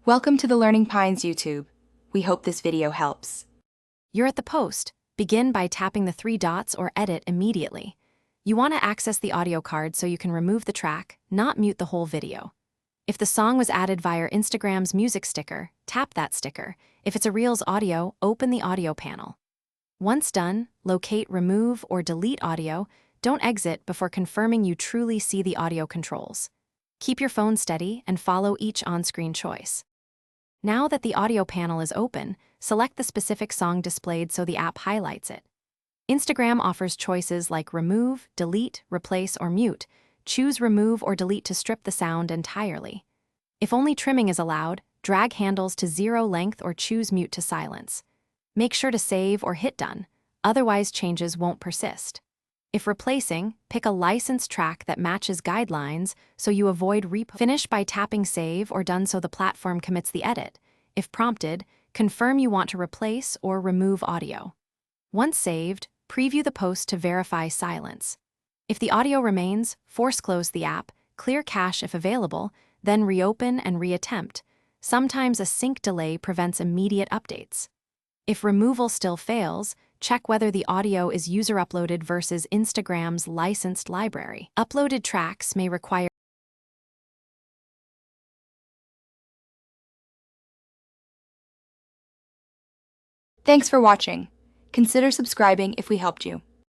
Welcome to the Learning Pines YouTube. We hope this video helps. You're at the post. Begin by tapping the three dots or edit immediately. You want to access the audio card so you can remove the track, not mute the whole video. If the song was added via Instagram's music sticker, tap that sticker. If it's a Reels audio, open the audio panel. Once done, locate Remove or Delete Audio. Don't exit before confirming you truly see the audio controls. Keep your phone steady and follow each on-screen choice. Now that the audio panel is open, select the specific song displayed so the app highlights it. Instagram offers choices like remove, delete, replace, or mute. Choose remove or delete to strip the sound entirely. If only trimming is allowed, drag handles to 0 length or choose mute to silence. Make sure to save or hit done, otherwise changes won't persist. If replacing, pick a licensed track that matches guidelines so you avoid repo. Finish by tapping save or done so the platform commits the edit. If prompted, confirm you want to replace or remove audio. Once saved, preview the post to verify silence. If the audio remains, force close the app, clear cache if available, then reopen and reattempt. Sometimes a sync delay prevents immediate updates. If removal still fails, check whether the audio is user-uploaded versus Instagram's licensed library. Uploaded tracks may require. Thanks for watching. Consider subscribing if we helped you.